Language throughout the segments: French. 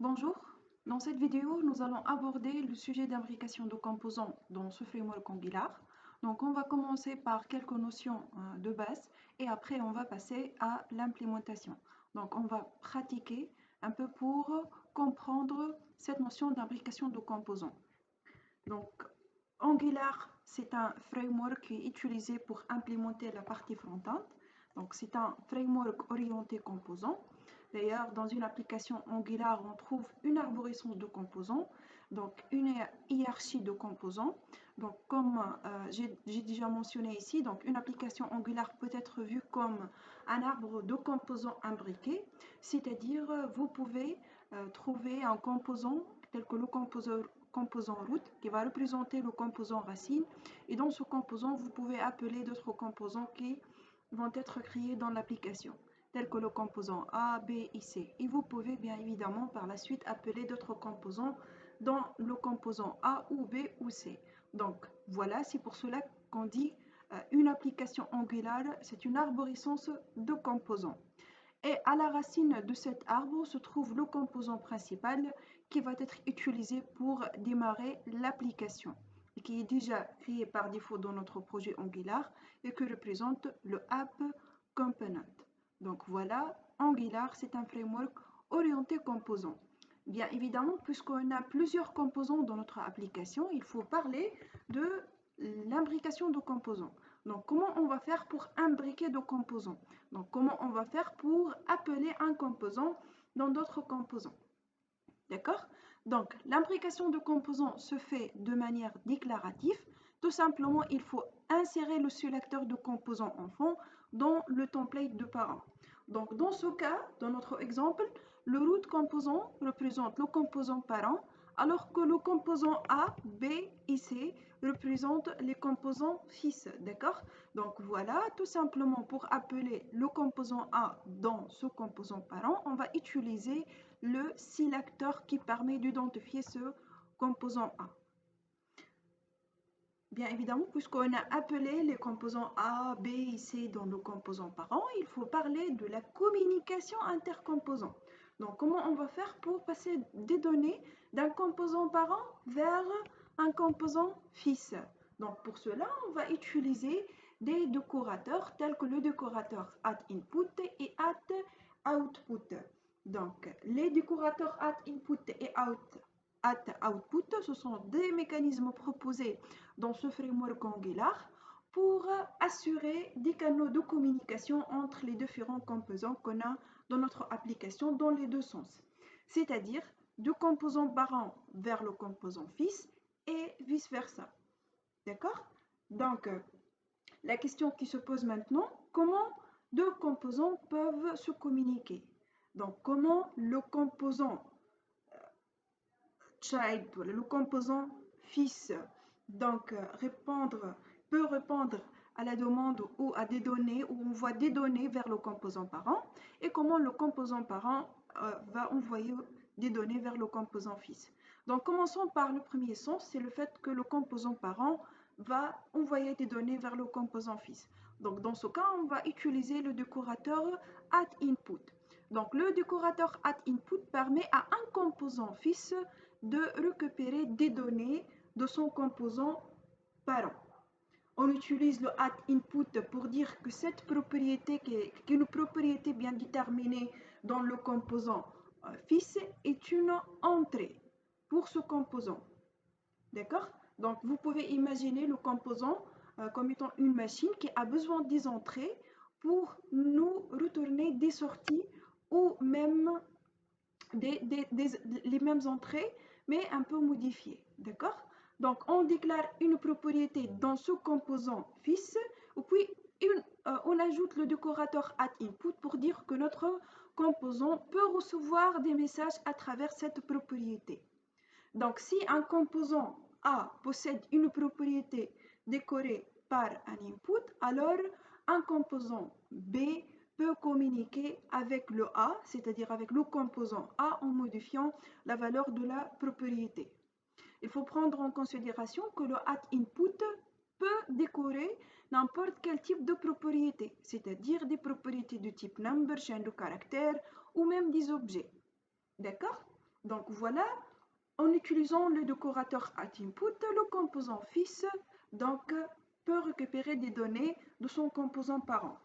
Bonjour, dans cette vidéo, nous allons aborder le sujet d'imbrication de composants dans ce framework Angular. Donc, on va commencer par quelques notions de base et après, on va passer à l'implémentation. Donc, on va pratiquer un peu pour comprendre cette notion d'imbrication de composants. Donc, Angular, c'est un framework qui est utilisé pour implémenter la partie front-end. Donc, c'est un framework orienté composants. D'ailleurs, dans une application Angular, on trouve une arborescence de composants, donc une hiérarchie de composants. Donc, comme j'ai déjà mentionné ici, donc une application Angular peut être vue comme un arbre de composants imbriqués, c'est-à-dire vous pouvez trouver un composant tel que le composant root qui va représenter le composant racine, et dans ce composant vous pouvez appeler d'autres composants qui vont être créés dans l'application tels que le composant A, B et C. Et vous pouvez bien évidemment par la suite appeler d'autres composants dans le composant A ou B ou C. Donc voilà, c'est pour cela qu'on dit une application Angular, c'est une arborescence de composants. Et à la racine de cet arbre se trouve le composant principal qui va être utilisé pour démarrer l'application et qui est déjà créé par défaut dans notre projet Angular et que représente le App Component. Donc voilà, Angular, c'est un framework orienté composants. Bien évidemment, puisqu'on a plusieurs composants dans notre application, il faut parler de l'imbrication de composants. Donc, comment on va faire pour imbriquer de composants? Donc, comment on va faire pour appeler un composant dans d'autres composants? D'accord? Donc, l'imbrication de composants se fait de manière déclarative. Tout simplement, il faut insérer le sélecteur de composants enfant dans le template de parent. Donc, dans ce cas, dans notre exemple, le root composant représente le composant parent, alors que le composant A, B et C représentent les composants fils. D'accord? Donc, voilà, tout simplement pour appeler le composant A dans ce composant parent, on va utiliser le sélecteur qui permet d'identifier ce composant A. Bien évidemment, puisqu'on a appelé les composants A, B et C dans le composant parent, il faut parler de la communication intercomposant. Donc, comment on va faire pour passer des données d'un composant parent vers un composant fils? Donc, pour cela, on va utiliser des décorateurs tels que le décorateur addInput et addOutput. Donc, les décorateurs addInput et addOutput, ce sont des mécanismes proposés dans ce framework Angular pour assurer des canaux de communication entre les différents composants qu'on a dans notre application dans les deux sens. C'est-à-dire du composant parent vers le composant fils et vice-versa. D'accord? Donc, la question qui se pose maintenant, comment deux composants peuvent se communiquer? Donc, comment le composant child, le composant fils, donc peut répondre à la demande ou à des données, ou envoie des données vers le composant parent, et comment le composant parent va envoyer des données vers le composant fils. Donc commençons par le premier sens, c'est le fait que le composant parent va envoyer des données vers le composant fils. Donc dans ce cas, on va utiliser le décorateur addInput. Donc le décorateur addInput permet à un composant fils de récupérer des données de son composant parent. On utilise le addInput pour dire que cette propriété, qui est une propriété bien déterminée dans le composant fils, est une entrée pour ce composant. D'accord? Donc, vous pouvez imaginer le composant comme étant une machine qui a besoin des entrées pour nous retourner des sorties ou même les mêmes entrées, mais un peu modifiées. D'accord? Donc, on déclare une propriété dans ce composant fils, et puis on ajoute le décorateur addInput pour dire que notre composant peut recevoir des messages à travers cette propriété. Donc, si un composant A possède une propriété décorée par un input, alors un composant B peut communiquer avec le A, c'est-à-dire avec le composant A en modifiant la valeur de la propriété. Il faut prendre en considération que le addInput peut décorer n'importe quel type de propriété, c'est-à-dire des propriétés de type number, chaîne de caractères ou même des objets. D'accord? Donc voilà, en utilisant le décorateur atInput, le composant fils donc, peut récupérer des données de son composant parent.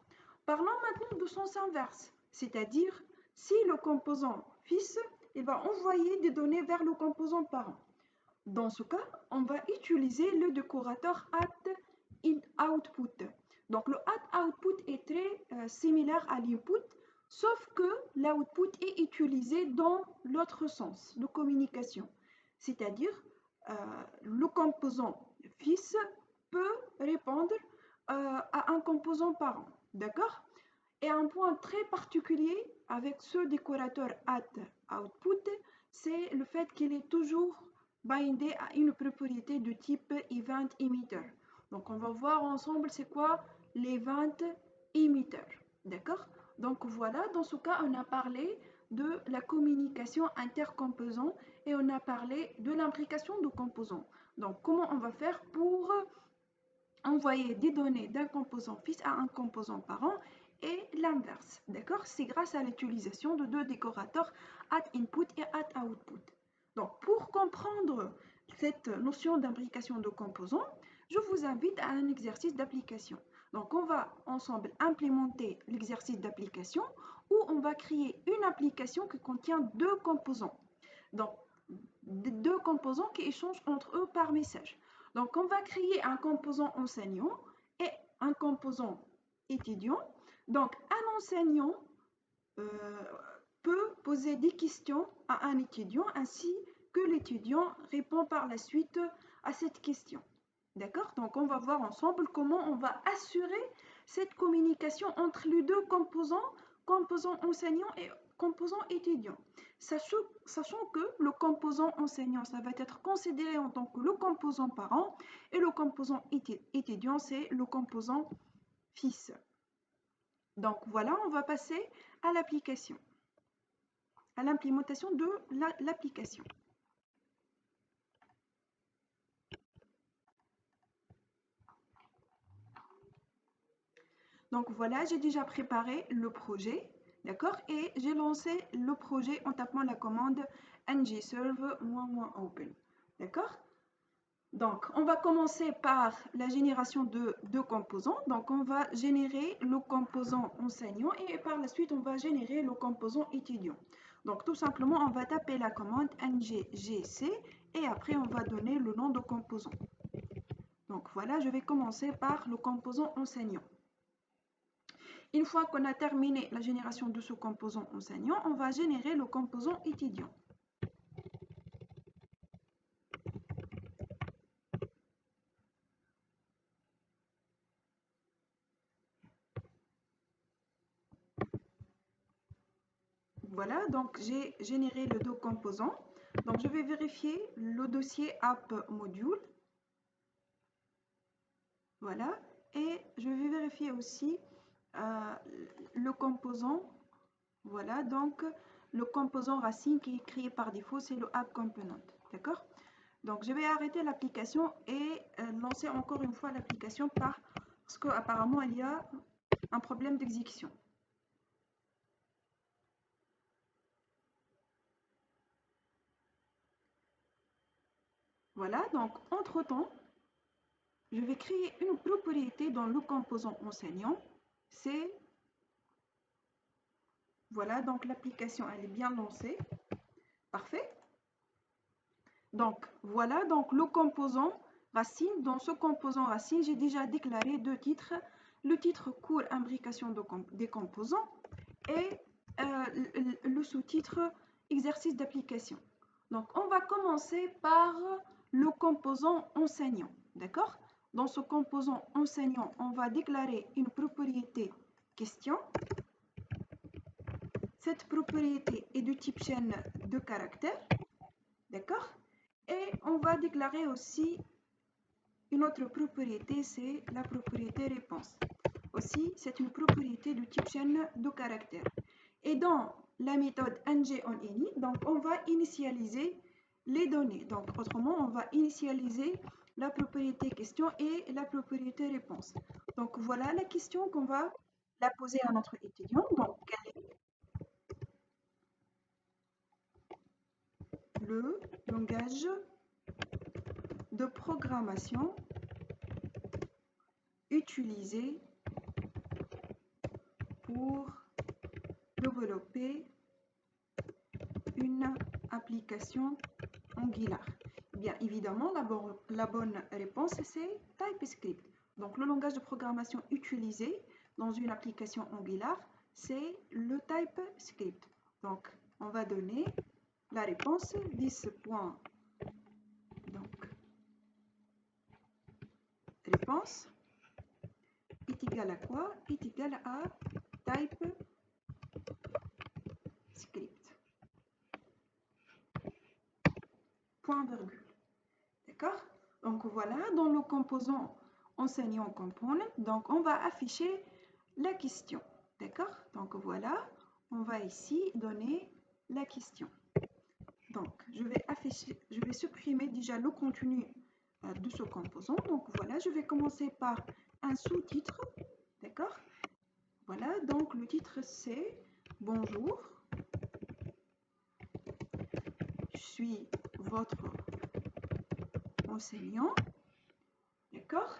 Parlons maintenant de sens inverse, c'est-à-dire si le composant fils il va envoyer des données vers le composant parent. Dans ce cas, on va utiliser le décorateur atOutput. Donc le atOutput est très similaire à l'input, sauf que l'output est utilisé dans l'autre sens de communication. C'est-à-dire, le composant fils peut répondre à un composant parent. D'accord? Et un point très particulier avec ce décorateur atOutput, c'est le fait qu'il est toujours bindé à une propriété de type event emitter. Donc on va voir ensemble c'est quoi l'event emitter. D'accord? Donc voilà, dans ce cas, on a parlé de la communication intercomposant et on a parlé de l'imbrication de composants. Donc comment on va faire pour envoyer des données d'un composant fils à un composant parent et l'inverse. D'accord? C'est grâce à l'utilisation de deux décorateurs atInput et atOutput. Donc pour comprendre cette notion d'imbrication de composants, je vous invite à un exercice d'application. Donc on va ensemble implémenter l'exercice d'application où on va créer une application qui contient deux composants. Donc deux composants qui échangent entre eux par message. Donc on va créer un composant enseignant et un composant étudiant. Donc un enseignant peut poser des questions à un étudiant ainsi que l'étudiant répond par la suite à cette question. D'accord? Donc on va voir ensemble comment on va assurer cette communication entre les deux composants, composant enseignant et composant étudiant. Sachant que le composant enseignant, ça va être considéré en tant que le composant parent et le composant étudiant, c'est le composant fils. Donc voilà, on va passer à l'application, à l'implémentation de l'application. Donc voilà, j'ai déjà préparé le projet, d'accord? Et j'ai lancé le projet en tapant la commande ngserve-open, d'accord? Donc, on va commencer par la génération de deux composants. Donc, on va générer le composant enseignant et par la suite, on va générer le composant étudiant. Donc, tout simplement, on va taper la commande nggc et après, on va donner le nom de composant. Donc, voilà, je vais commencer par le composant enseignant. Une fois qu'on a terminé la génération de ce composant enseignant, on va générer le composant étudiant. Voilà, donc j'ai généré les deux composants. Donc je vais vérifier le dossier app module. Voilà, et je vais vérifier aussi le composant. Voilà, donc le composant racine qui est créé par défaut, c'est le app component. D'accord? Donc je vais arrêter l'application et lancer encore une fois l'application parce qu'apparemment il y a un problème d'exécution. Voilà, donc entre-temps, je vais créer une propriété dans le composant enseignant. C'est, voilà, donc l'application, elle est bien lancée. Parfait. Donc, voilà, donc le composant racine. Dans ce composant racine, j'ai déjà déclaré deux titres. Le titre court imbrication des composants et le sous-titre exercice d'application. Donc, on va commencer par le composant enseignant. D'accord? Dans ce composant enseignant, on va déclarer une propriété question. Cette propriété est de type chaîne de caractères. D'accord? Et on va déclarer aussi une autre propriété, c'est la propriété réponse. Aussi, c'est une propriété de type chaîne de caractères. Et dans la méthode ngOnInit, donc on va initialiser les données. Donc autrement, on va initialiser la propriété question et la propriété réponse. Donc voilà la question qu'on va la poser à notre étudiant. Donc le langage de programmation utilisé pour développer une application Angular. Bien évidemment, la bonne réponse, c'est TypeScript. Donc, le langage de programmation utilisé dans une application Angular, c'est le TypeScript. Donc, on va donner la réponse 10 points. Donc, réponse est égale à quoi? Est égale à TypeScript. Point virgule. D'accord? Donc voilà, dans le composant enseignant component, donc on va afficher la question. D'accord? Donc voilà, on va ici donner la question. Donc je vais supprimer déjà le contenu de ce composant. Donc voilà, je vais commencer par un sous-titre. D'accord? Voilà, donc le titre c'est Bonjour, je suis votre enseignant. D'accord?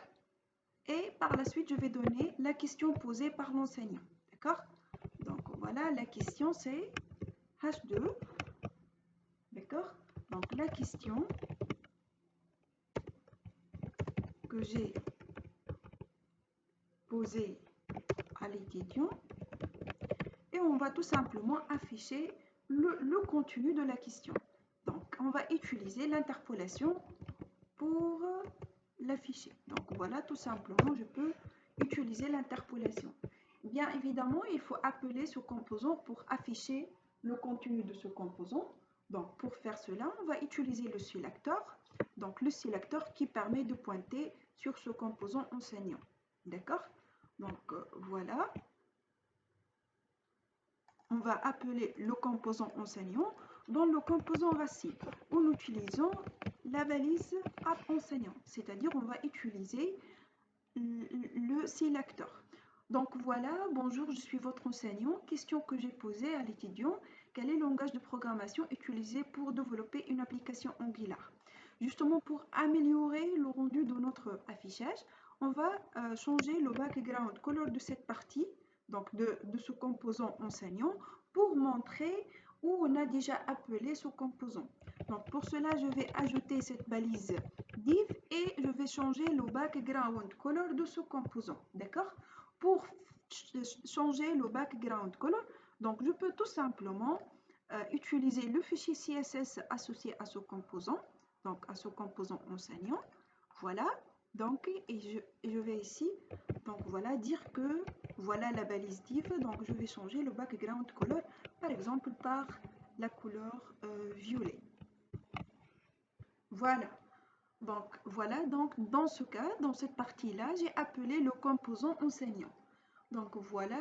Et par la suite, je vais donner la question posée par l'enseignant. D'accord? Donc voilà, la question c'est H2. D'accord? Donc la question que j'ai posée à l'étudiant. Et on va tout simplement afficher le contenu de la question. Donc on va utiliser l'interpolation pour l'afficher. Donc voilà, tout simplement, je peux utiliser l'interpolation. Bien évidemment, il faut appeler ce composant pour afficher le contenu de ce composant. Donc pour faire cela, on va utiliser le sélecteur. Donc le sélecteur qui permet de pointer sur ce composant enseignant. D'accord? Donc voilà. On va appeler le composant enseignant dans le composant racine en utilisant la balise app enseignant, c'est-à-dire on va utiliser le sélecteur. Donc voilà, bonjour, je suis votre enseignant. Question que j'ai posée à l'étudiant, quel est le langage de programmation utilisé pour développer une application Angular? Justement, pour améliorer le rendu de notre affichage, on va changer le background color de cette partie, donc de ce composant enseignant, pour montrer où on a déjà appelé ce composant. Donc pour cela, je vais ajouter cette balise div et je vais changer le background color de ce composant. D'accord? Pour changer le background color, donc je peux tout simplement utiliser le fichier CSS associé à ce composant, donc à ce composant enseignant. Voilà. Donc, et je vais ici, donc voilà, dire que voilà la balise div, donc je vais changer le background color, par exemple par la couleur violet. Voilà. Donc voilà, donc dans ce cas, dans cette partie-là, j'ai appelé le composant enseignant. Donc voilà,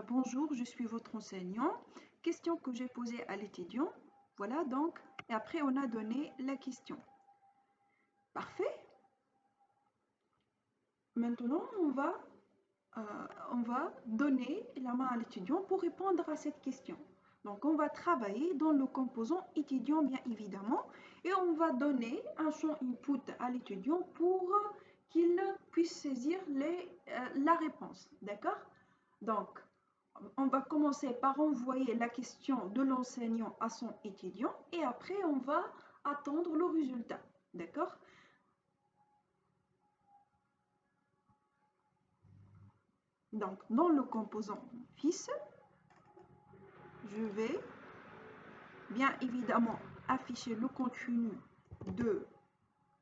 bonjour, je suis votre enseignant. Question que j'ai posée à l'étudiant. Voilà donc, et après on a donné la question. Parfait. Maintenant, on va donner la main à l'étudiant pour répondre à cette question. Donc, on va travailler dans le composant étudiant, bien évidemment, et on va donner un champ input à l'étudiant pour qu'il puisse saisir la réponse. D'accord? Donc, on va commencer par envoyer la question de l'enseignant à son étudiant et après, on va attendre le résultat. D'accord? Donc, dans le composant fils, je vais bien évidemment afficher le contenu de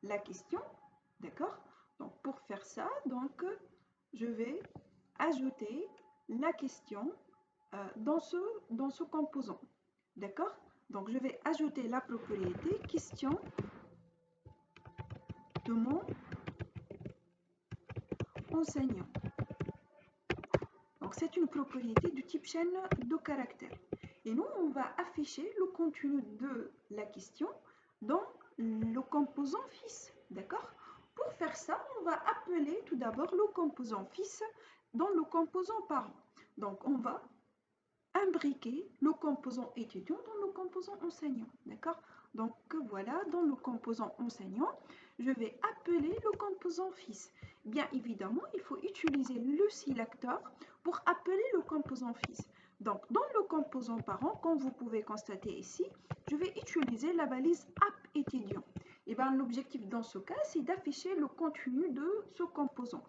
la question. D'accord? Donc, pour faire ça, donc, je vais ajouter la question dans ce composant. D'accord? Donc, je vais ajouter la propriété question de mon enseignant. Donc, c'est une propriété du type chaîne de caractères. Et nous, on va afficher le contenu de la question dans le composant fils. D'accord? Pour faire ça, on va appeler tout d'abord le composant fils dans le composant parent. Donc, on va imbriquer le composant étudiant dans le composant enseignant. D'accord? Donc voilà, dans le composant enseignant, je vais appeler le composant fils. Bien évidemment, il faut utiliser le sélecteur pour appeler le composant fils. Donc dans le composant parent, comme vous pouvez constater ici, je vais utiliser la balise app étudiant. Et bien l'objectif dans ce cas, c'est d'afficher le contenu de ce composant.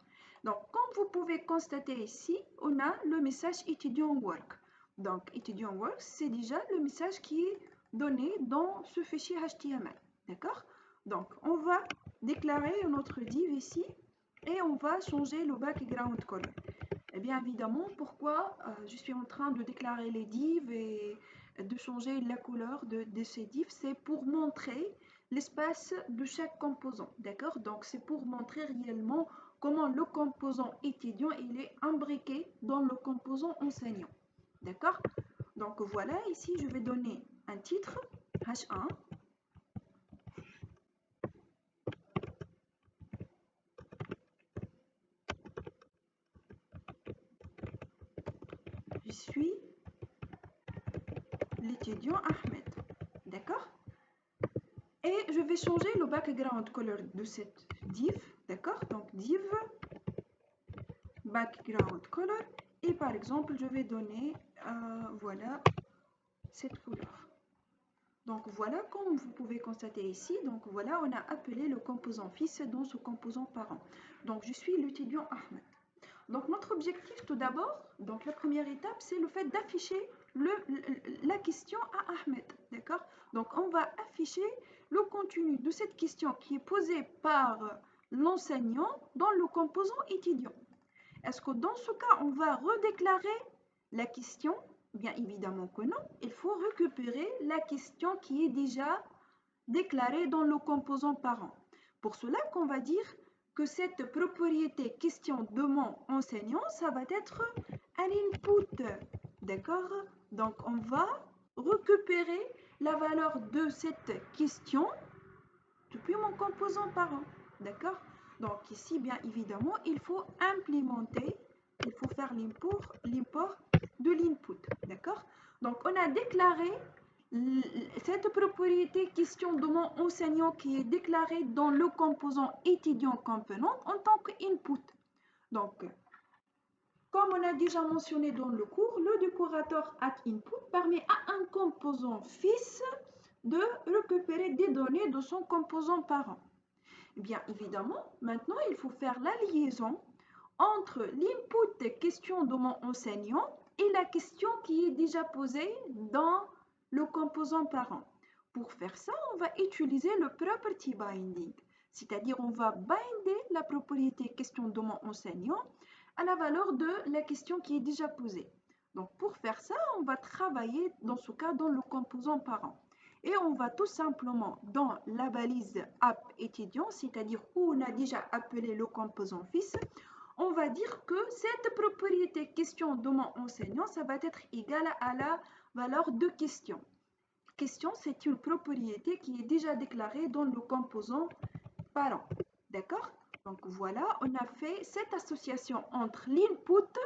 Donc comme vous pouvez constater ici, on a le message étudiant work. Donc étudiant work, c'est déjà le message qui est donné dans ce fichier HTML. D'accord? Donc, on va déclarer notre div ici et on va changer le background color. Et bien évidemment, pourquoi je suis en train de déclarer les divs et de changer la couleur de ces divs, c'est pour montrer l'espace de chaque composant. D'accord? Donc, c'est pour montrer réellement comment le composant étudiant il est imbriqué dans le composant enseignant. D'accord? Donc voilà, ici je vais donner un titre H1. Je suis l'étudiant Ahmed. D'accord? Et je vais changer le background color de cette div. D'accord? Donc div background color. Et par exemple, je vais donner voilà cette couleur. Donc voilà, comme vous pouvez constater ici, donc voilà, on a appelé le composant fils dans ce composant parent. Donc je suis l'étudiant Ahmed. Donc notre objectif tout d'abord, donc la première étape, c'est le fait d'afficher la question à Ahmed. D'accord? Donc on va afficher le contenu de cette question qui est posée par l'enseignant dans le composant étudiant. Est-ce que dans ce cas, on va redéclarer la question? Bien évidemment que non. Il faut récupérer la question qui est déjà déclarée dans le composant parent. Pour cela qu'on va dire que cette propriété question de mon enseignant, ça va être un input. D'accord? Donc on va récupérer la valeur de cette question depuis mon composant parent. D'accord? Donc ici, bien évidemment, il faut implémenter, il faut faire l'import de l'input. D'accord? Donc on a déclaré cette propriété question de mon enseignant qui est déclarée dans le composant étudiant component en tant qu'input. Donc, comme on a déjà mentionné dans le cours, le décorateur input permet à un composant fils de récupérer des données de son composant parent. Bien évidemment, maintenant il faut faire la liaison entre l'input question de mon enseignant et la question qui est déjà posée dans le composant parent. Pour faire ça, on va utiliser le property binding, c'est-à-dire on va binder la propriété question de mon enseignant à la valeur de la question qui est déjà posée. Donc pour faire ça, on va travailler dans ce cas dans le composant parent. Et on va tout simplement dans la balise app étudiant, c'est-à-dire où on a déjà appelé le composant fils, on va dire que cette propriété question de mon enseignant, ça va être égal à la valeur de question. Question, c'est une propriété qui est déjà déclarée dans le composant parent. D'accord? Donc voilà, on a fait cette association entre l'input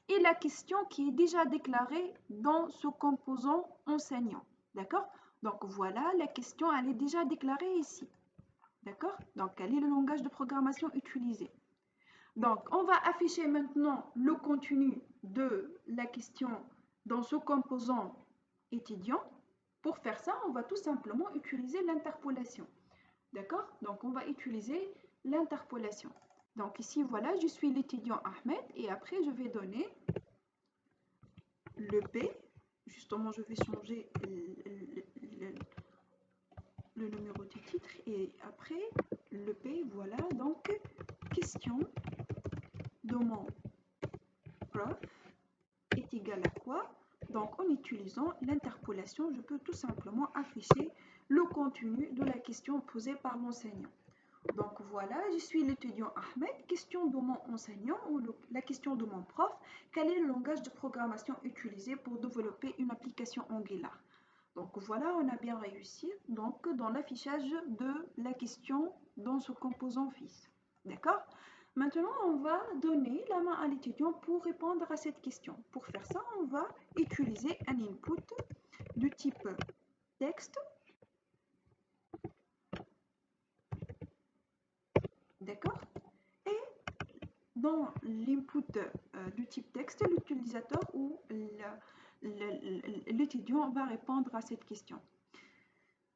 et la question qui est déjà déclarée dans ce composant enseignant. D'accord? Donc voilà, la question, elle est déjà déclarée ici. D'accord? Donc quel est le langage de programmation utilisé? Donc on va afficher maintenant le contenu de la question dans ce composant étudiant. Pour faire ça, on va tout simplement utiliser l'interpolation. D'accord? Donc on va utiliser l'interpolation. Donc ici, voilà, je suis l'étudiant Ahmed et après je vais donner le P. Justement, je vais changer le numéro du titre et après le P, voilà, donc question de mon prof est égal à quoi? Donc en utilisant l'interpolation, je peux tout simplement afficher le contenu de la question posée par l'enseignant. Donc voilà, je suis l'étudiant Ahmed, question de mon enseignant ou la question de mon prof, quel est le langage de programmation utilisé pour développer une application Angular? Donc voilà, on a bien réussi donc dans l'affichage de la question dans ce composant fils. D'accord? Maintenant, on va donner la main à l'étudiant pour répondre à cette question. Pour faire ça, on va utiliser un input de type texte D'accord? Et dans l'input du type texte, l'utilisateur ou l'étudiant va répondre à cette question.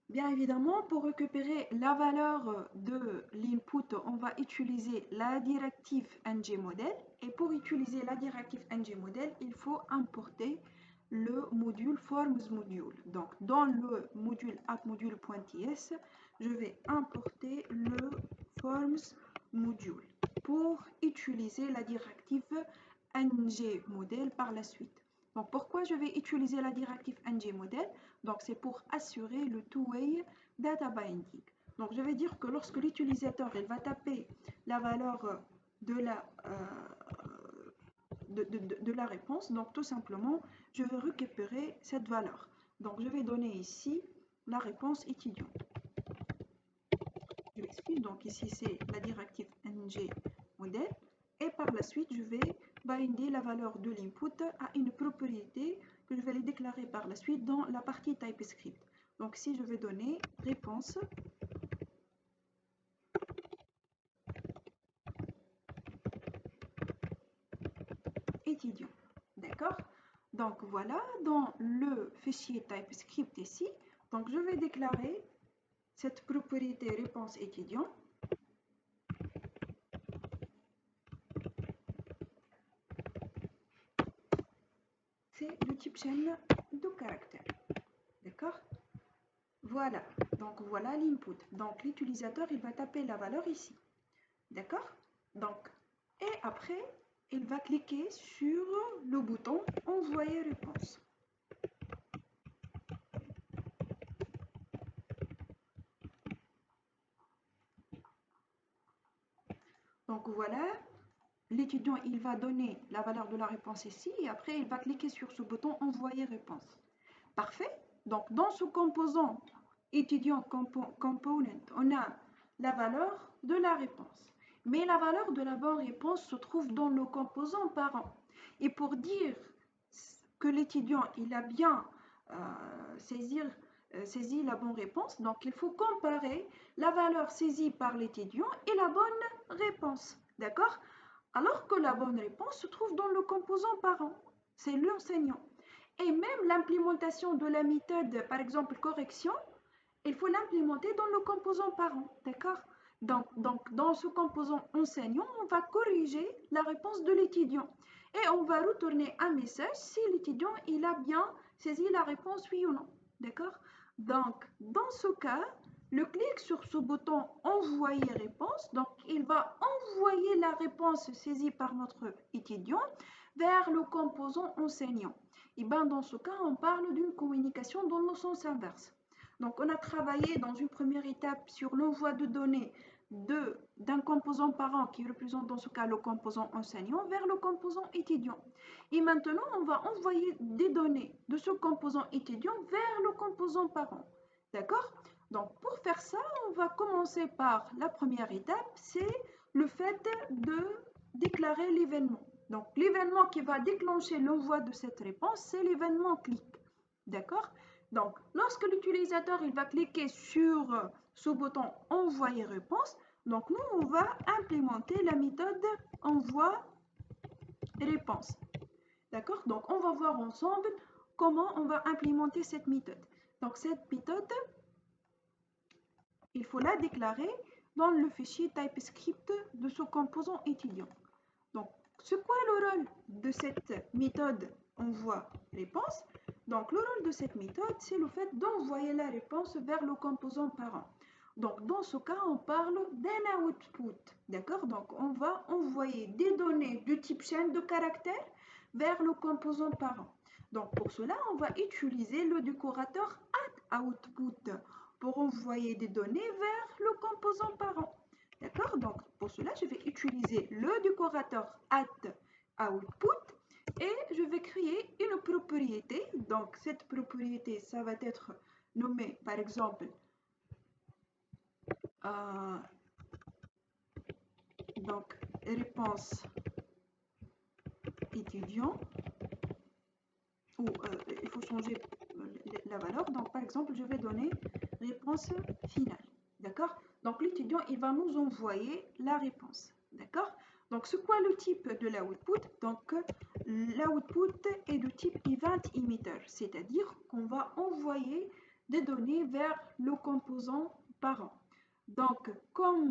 Bien évidemment, pour récupérer la valeur de l'input, on va utiliser la directive ngModel. Et pour utiliser la directive ngModel, il faut importer le module FormsModule. Donc, dans le module appModule.ts, je vais importer le FormsModule pour utiliser la directive ngModel par la suite. Donc, pourquoi je vais utiliser la directive ngModel? Donc, c'est pour assurer le two-way data binding. Donc, je vais dire que lorsque l'utilisateur va taper la valeur de la réponse, donc tout simplement, je vais récupérer cette valeur. Donc, je vais donner ici la réponse étudiant. Je m'explique. Donc, ici, c'est la directive ngModel. Et par la suite, je vais binder la valeur de l'input à une propriété que je vais les déclarer par la suite dans la partie TypeScript. Donc ici, je vais donner réponse étudiant. D'accord? Donc voilà, dans le fichier TypeScript ici, donc je vais déclarer cette propriété réponse étudiant. C'est le type chaîne de caractères. D'accord? Voilà, donc voilà l'input. Donc l'utilisateur, il va taper la valeur ici. D'accord? Donc, et après, il va cliquer sur le bouton envoyer réponse. Donc voilà, l'étudiant, il va donner la valeur de la réponse ici et après, il va cliquer sur ce bouton envoyer réponse. Parfait. Donc, dans ce composant étudiant component, on a la valeur de la réponse. Mais la valeur de la bonne réponse se trouve dans le composant parent. Et pour dire que l'étudiant, il a bien saisi la bonne réponse, donc il faut comparer la valeur saisie par l'étudiant et la bonne réponse. D'accord? Alors que la bonne réponse se trouve dans le composant parent. C'est l'enseignant. Et même l'implémentation de la méthode, par exemple correction, il faut l'implémenter dans le composant parent, d'accord? Donc, dans ce composant enseignant, on va corriger la réponse de l'étudiant. Et on va retourner un message si l'étudiant il a bien saisi la réponse oui ou non, d'accord? Donc, dans ce cas, le clic sur ce bouton envoyer réponse, donc il va envoyer la réponse saisie par notre étudiant vers le composant enseignant. Et bien dans ce cas, on parle d'une communication dans le sens inverse. Donc, on a travaillé dans une première étape sur l'envoi de données d'un composant parent qui représente dans ce cas le composant enseignant vers le composant étudiant. Et maintenant, on va envoyer des données de ce composant étudiant vers le composant parent. D'accord? Donc, pour faire ça, on va commencer par la première étape, c'est le fait de déclarer l'événement. Donc, l'événement qui va déclencher l'envoi de cette réponse, c'est l'événement clic. D'accord? Donc, lorsque l'utilisateur il va cliquer sur ce bouton envoyer réponse, donc nous, on va implémenter la méthode envoi réponse. D'accord? Donc, on va voir ensemble comment on va implémenter cette méthode. Donc, cette méthode, il faut la déclarer dans le fichier TypeScript de ce composant étudiant. Donc, c'est quoi le rôle de cette méthode envoi réponse? Donc, le rôle de cette méthode, c'est le fait d'envoyer la réponse vers le composant parent. Donc, dans ce cas, on parle d'un output. D'accord? Donc, on va envoyer des données du type chaîne de caractères vers le composant parent. Donc, pour cela, on va utiliser le décorateur add_output pour envoyer des données vers le composant parent. D'accord? Donc, pour cela, je vais utiliser le décorateur add_output et je vais créer une propriété. Donc, cette propriété, ça va être nommé, par exemple, donc, réponse étudiant, ou il faut changer la valeur. Donc, par exemple, je vais donner réponse finale. D'accord? Donc l'étudiant, il va nous envoyer la réponse. D'accord? Donc c'est quoi le type de l'output? Donc l'output est de type event emitter, c'est-à-dire qu'on va envoyer des données vers le composant parent. Donc comme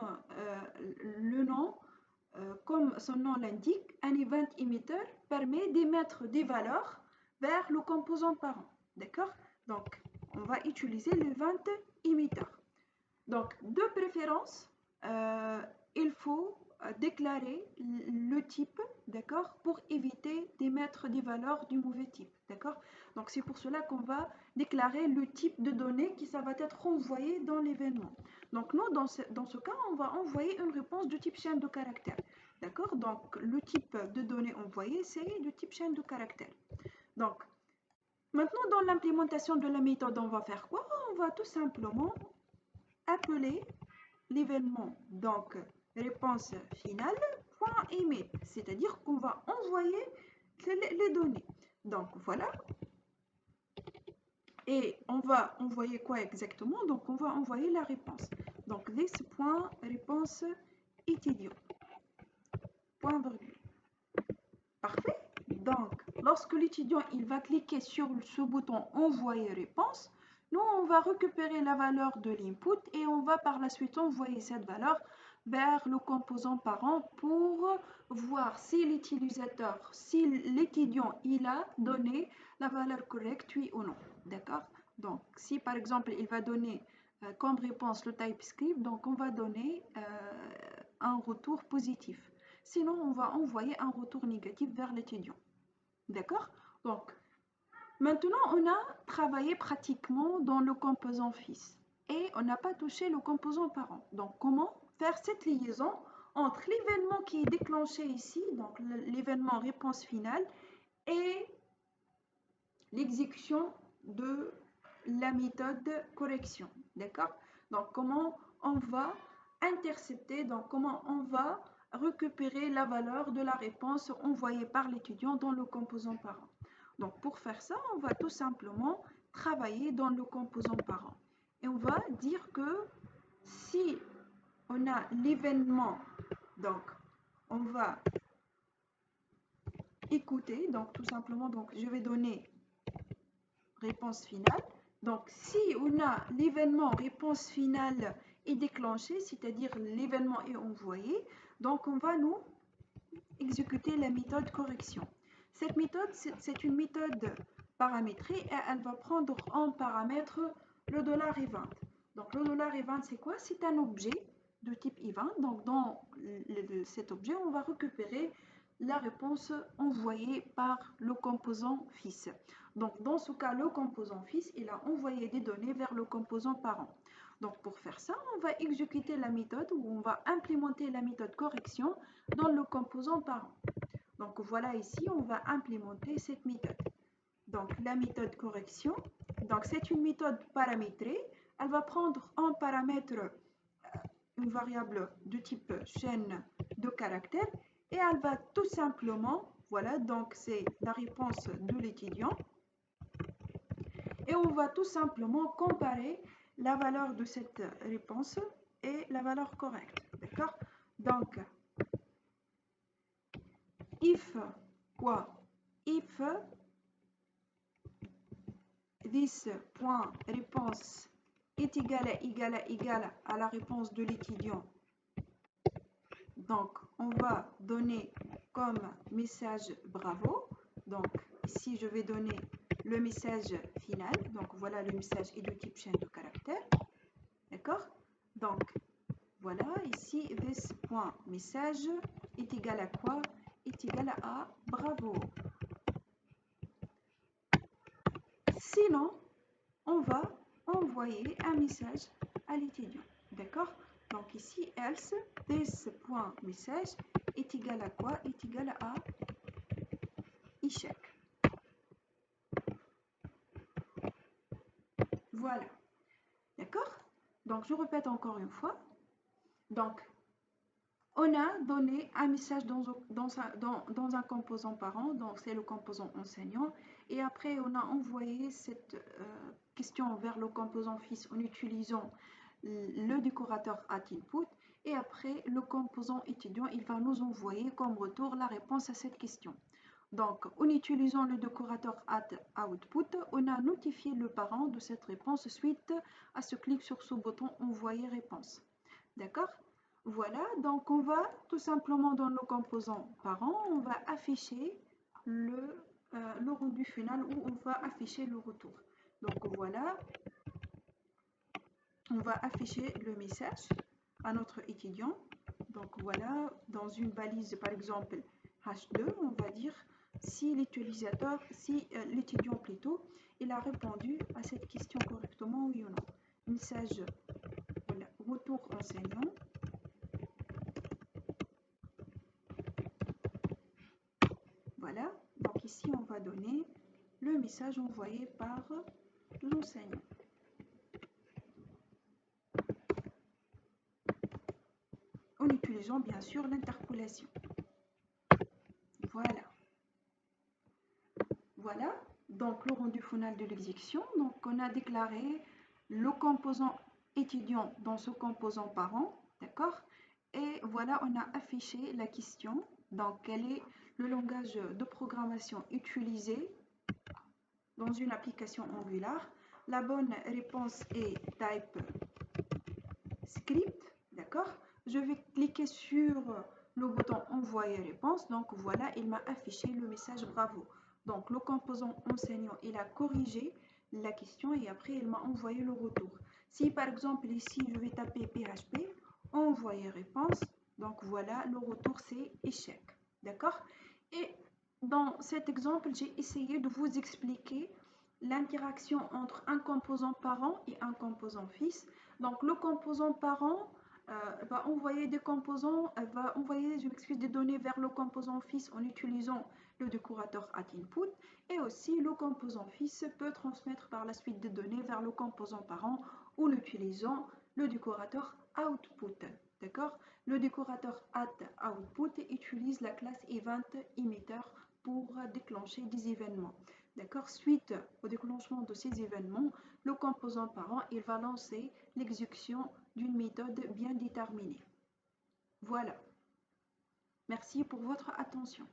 le nom, comme son nom l'indique, un event emitter permet d'émettre des valeurs vers le composant parent. D'accord? Donc on va utiliser l'event emitter. Donc, de préférence, il faut déclarer le type, d'accord, pour éviter d'émettre des valeurs du mauvais type, d'accord. Donc, c'est pour cela qu'on va déclarer le type de données qui ça va être envoyé dans l'événement. Donc, nous, dans ce cas, on va envoyer une réponse de type chaîne de caractères, d'accord. Donc, le type de données envoyées, c'est de type chaîne de caractères. Donc, maintenant, dans l'implémentation de la méthode, on va faire quoi? On va tout simplement appeler l'événement, donc réponse finale point emit, c'est-à-dire qu'on va envoyer les données. Donc voilà, et on va envoyer quoi exactement? Donc on va envoyer la réponse. Donc this point réponse étudiant, point virgule. Parfait. Donc lorsque l'étudiant il va cliquer sur ce bouton envoyer réponse, nous on va récupérer la valeur de l'input et on va par la suite envoyer cette valeur vers le composant parent pour voir si l'utilisateur, si l'étudiant il a donné la valeur correcte, oui ou non. D'accord? Donc si par exemple il va donner comme réponse le TypeScript, donc on va donner un retour positif. Sinon, on va envoyer un retour négatif vers l'étudiant. D'accord? Donc, maintenant, on a travaillé pratiquement dans le composant fils et on n'a pas touché le composant parent. Donc, comment faire cette liaison entre l'événement qui est déclenché ici, donc l'événement réponse finale, et l'exécution de la méthode correction. D'accord? Donc, comment on va intercepter, donc comment on va récupérer la valeur de la réponse envoyée par l'étudiant dans le composant parent. Donc, pour faire ça, on va tout simplement travailler dans le composant parent. Et on va dire que si on a l'événement, donc on va écouter, donc tout simplement, donc je vais donner réponse finale. Donc, si on a l'événement réponse finale est déclenché, c'est-à-dire l'événement est envoyé, donc on va nous exécuter la méthode correction. Cette méthode, c'est une méthode paramétrée et elle va prendre en paramètre le $event. Donc, le $event, c'est quoi? C'est un objet de type event. Donc, dans cet objet, on va récupérer la réponse envoyée par le composant fils. Donc, dans ce cas, le composant fils, il a envoyé des données vers le composant parent. Donc, pour faire ça, on va exécuter la méthode ou on va implémenter la méthode correction dans le composant parent. Donc, voilà ici, on va implémenter cette méthode. Donc, la méthode correction, donc c'est une méthode paramétrée. Elle va prendre en paramètre une variable de type chaîne de caractères et elle va tout simplement, voilà, donc c'est la réponse de l'étudiant. Et on va tout simplement comparer la valeur de cette réponse et la valeur correcte. D'accord? Donc, if quoi? If this.réponse est égal à la réponse de l'étudiant. Donc, on va donner comme message bravo. Donc, ici, je vais donner le message final. Donc, voilà, le message est de type chaîne de caractères. D'accord? Donc, voilà, ici, this.message est égal à quoi? Est égal à bravo. Sinon, on va envoyer un message à l'étudiant. D'accord? Donc ici, else, this.message est égal à quoi? Est égal à échec. Voilà. D'accord? Donc je répète encore une fois. Donc, on a donné un message dans un composant parent, donc c'est le composant enseignant. Et après, on a envoyé cette question vers le composant fils en utilisant le décorateur input et après le composant étudiant, il va nous envoyer comme retour la réponse à cette question. Donc, en utilisant le décorateur output, on a notifié le parent de cette réponse suite à ce clic sur ce bouton envoyer réponse. D'accord? Voilà, donc on va tout simplement dans nos composants parents, on va afficher le rendu final où on va afficher le retour. Donc voilà, on va afficher le message à notre étudiant. Donc voilà, dans une balise par exemple H2, on va dire si l'utilisateur, si l'étudiant plutôt, il a répondu à cette question correctement, oui ou non. Message, voilà, retour enseignant. Voilà, donc ici on va donner le message envoyé par l'enseignant. En utilisant bien sûr l'interpolation. Voilà. Voilà, donc le rendu final de l'exécution. Donc on a déclaré le composant étudiant dans ce composant parent, d'accord? Et voilà, on a affiché la question. Donc quel est le langage de programmation utilisé dans une application Angular? La bonne réponse est TypeScript, d'accord? Je vais cliquer sur le bouton envoyer réponse. Donc voilà, il m'a affiché le message bravo. Donc le composant enseignant, il a corrigé la question et après il m'a envoyé le retour. Si par exemple ici je vais taper PHP, envoyer réponse, donc voilà, le retour c'est échec. D'accord? Et dans cet exemple, j'ai essayé de vous expliquer l'interaction entre un composant parent et un composant fils. Donc le composant parent va envoyer des composants, va envoyer des données vers le composant fils en utilisant le décorateur input et aussi le composant fils peut transmettre par la suite des données vers le composant parent en utilisant le décorateur output. D'accord? Le décorateur output utilise la classe event pour déclencher des événements. D'accord? Suite au déclenchement de ces événements, le composant parent il va lancer l'exécution d'une méthode bien déterminée. Voilà. Merci pour votre attention.